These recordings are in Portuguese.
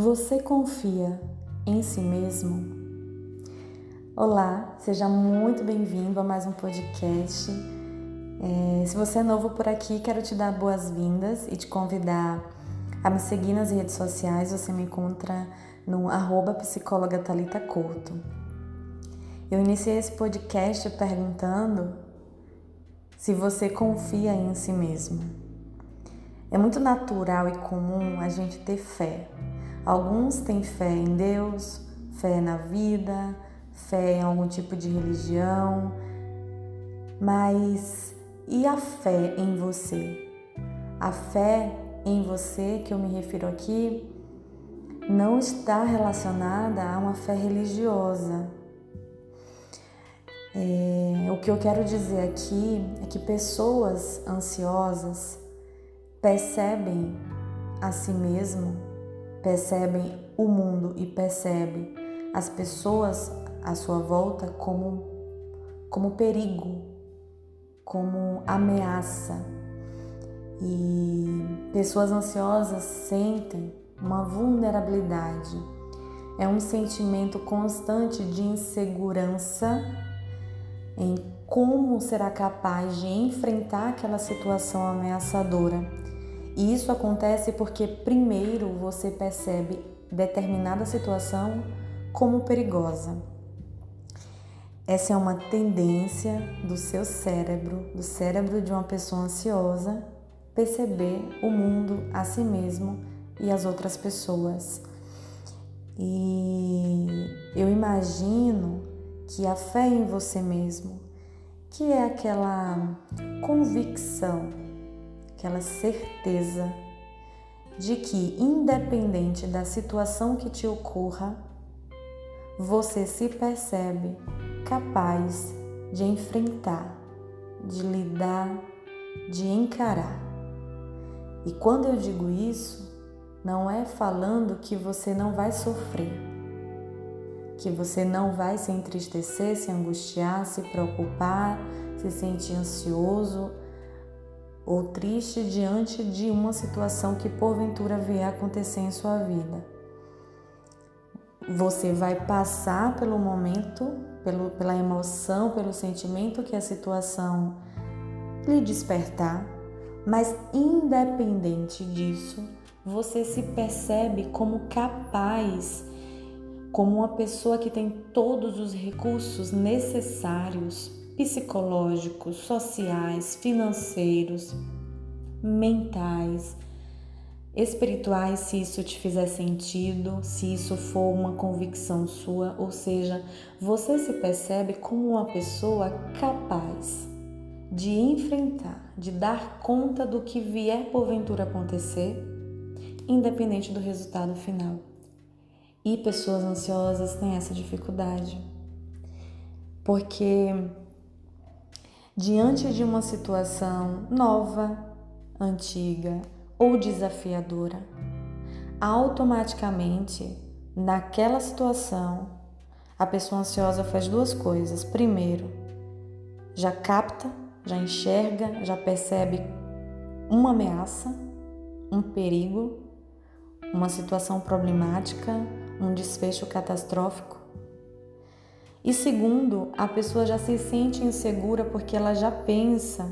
Você confia em si mesmo? Olá, seja muito bem-vindo a mais um podcast. Se você é novo por aqui, quero te dar boas-vindas e te convidar a me seguir nas redes sociais. Você me encontra no @psicóloga Thalita Couto. Eu iniciei esse podcast perguntando se você confia em si mesmo. É muito natural e comum a gente ter fé. Alguns têm fé em Deus, fé na vida, fé em algum tipo de religião, mas e a fé em você? A fé em você que eu me refiro aqui não está relacionada a uma fé religiosa. O que eu quero dizer aqui é que pessoas ansiosas percebem a si mesmo, percebem o mundo e percebem as pessoas à sua volta como perigo, como ameaça. E pessoas ansiosas sentem uma vulnerabilidade. É um sentimento constante de insegurança em como será capaz de enfrentar aquela situação ameaçadora. E isso acontece porque primeiro você percebe determinada situação como perigosa. Essa é uma tendência do seu cérebro, do cérebro de uma pessoa ansiosa, perceber o mundo, a si mesmo e as outras pessoas. E eu imagino que a fé em você mesmo, que é aquela convicção, aquela certeza de que, independente da situação que te ocorra, você se percebe capaz de enfrentar, de lidar, de encarar. E quando eu digo isso, não é falando que você não vai sofrer, que você não vai se entristecer, se angustiar, se preocupar, se sentir ansioso ou triste diante de uma situação que porventura vier a acontecer em sua vida. Você vai passar pelo momento, pela emoção, pelo sentimento que a situação lhe despertar, mas independente disso, você se percebe como capaz, como uma pessoa que tem todos os recursos necessários, psicológicos, sociais, financeiros, mentais, espirituais, se isso te fizer sentido, se isso for uma convicção sua, ou seja, você se percebe como uma pessoa capaz de enfrentar, de dar conta do que vier porventura acontecer, independente do resultado final. E pessoas ansiosas têm essa dificuldade, porque diante de uma situação nova, antiga ou desafiadora, automaticamente, naquela situação, a pessoa ansiosa faz duas coisas. Primeiro, já capta, já enxerga, já percebe uma ameaça, um perigo, uma situação problemática, um desfecho catastrófico. E segundo, a pessoa já se sente insegura porque ela já pensa,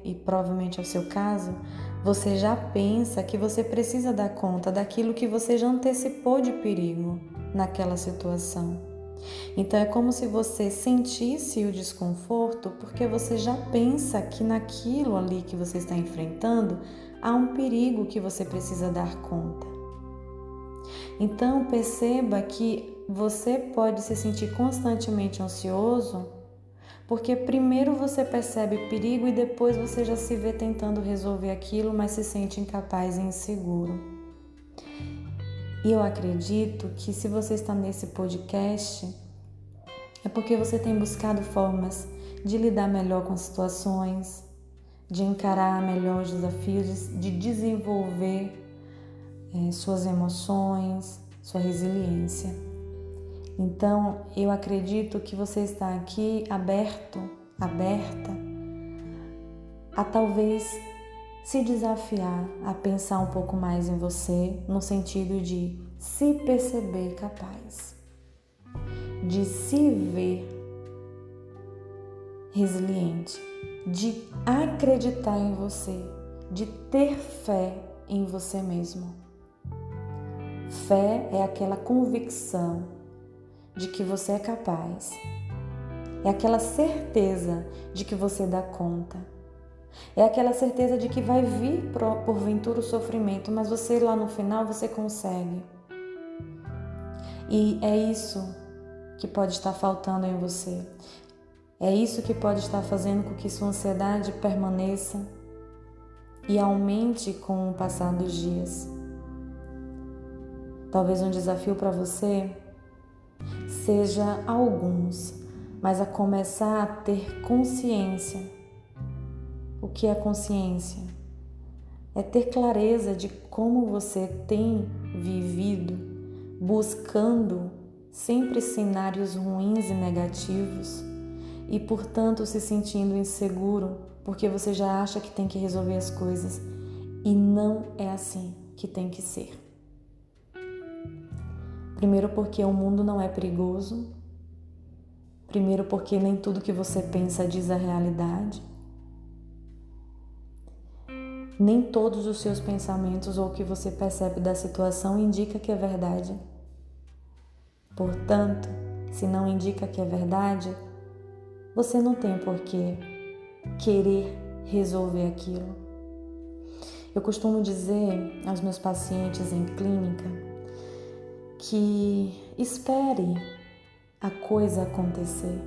e provavelmente é o seu caso, você já pensa que você precisa dar conta daquilo que você já antecipou de perigo naquela situação. Então é como se você sentisse o desconforto porque você já pensa que naquilo ali que você está enfrentando há um perigo que você precisa dar conta. Então perceba que você pode se sentir constantemente ansioso porque primeiro você percebe perigo e depois você já se vê tentando resolver aquilo, mas se sente incapaz e inseguro. E eu acredito que se você está nesse podcast, é porque você tem buscado formas de lidar melhor com as situações, de encarar melhor os desafios, de desenvolver suas emoções, sua resiliência. Então, eu acredito que você está aqui aberta a talvez se desafiar a pensar um pouco mais em você, no sentido de se perceber capaz, de se ver resiliente, de acreditar em você, de ter fé em você mesmo. Fé é aquela convicção de que você é capaz, é aquela certeza de que você dá conta, é aquela certeza de que vai vir porventura o sofrimento, mas você lá no final você consegue. E é isso que pode estar faltando em você. É isso que pode estar fazendo com que sua ansiedade permaneça e aumente com o passar dos dias. Talvez um desafio para você seja alguns, mas a começar a ter consciência. O que é consciência? É ter clareza de como você tem vivido, buscando sempre cenários ruins e negativos e, portanto, se sentindo inseguro porque você já acha que tem que resolver as coisas e não é assim que tem que ser. Primeiro porque o mundo não é perigoso. Primeiro porque nem tudo que você pensa diz a realidade. Nem todos os seus pensamentos ou o que você percebe da situação indica que é verdade. Portanto, se não indica que é verdade, você não tem por que querer resolver aquilo. Eu costumo dizer aos meus pacientes em clínica que espere a coisa acontecer.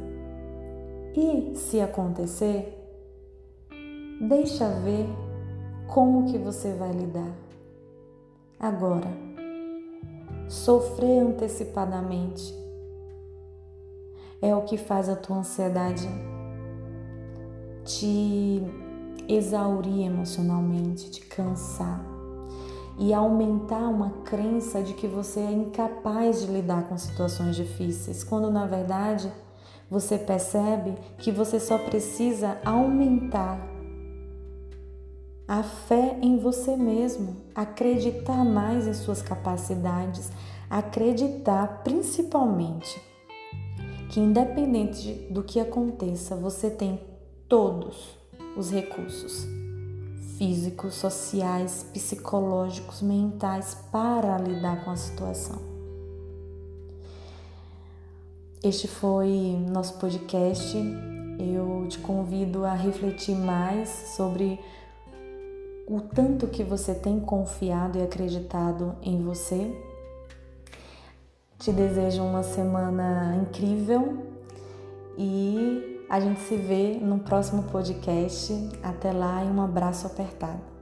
E se acontecer, deixa ver como que você vai lidar. Agora, sofrer antecipadamente é o que faz a tua ansiedade te exaurir emocionalmente, te cansar e aumentar uma crença de que você é incapaz de lidar com situações difíceis, quando na verdade você percebe que você só precisa aumentar a fé em você mesmo, acreditar mais em suas capacidades, acreditar principalmente que independente do que aconteça, você tem todos os recursos físicos, sociais, psicológicos, mentais para lidar com a situação. Este foi nosso podcast. Eu te convido a refletir mais sobre o tanto que você tem confiado e acreditado em você. Te desejo uma semana incrível e a gente se vê no próximo podcast. Até lá e um abraço apertado.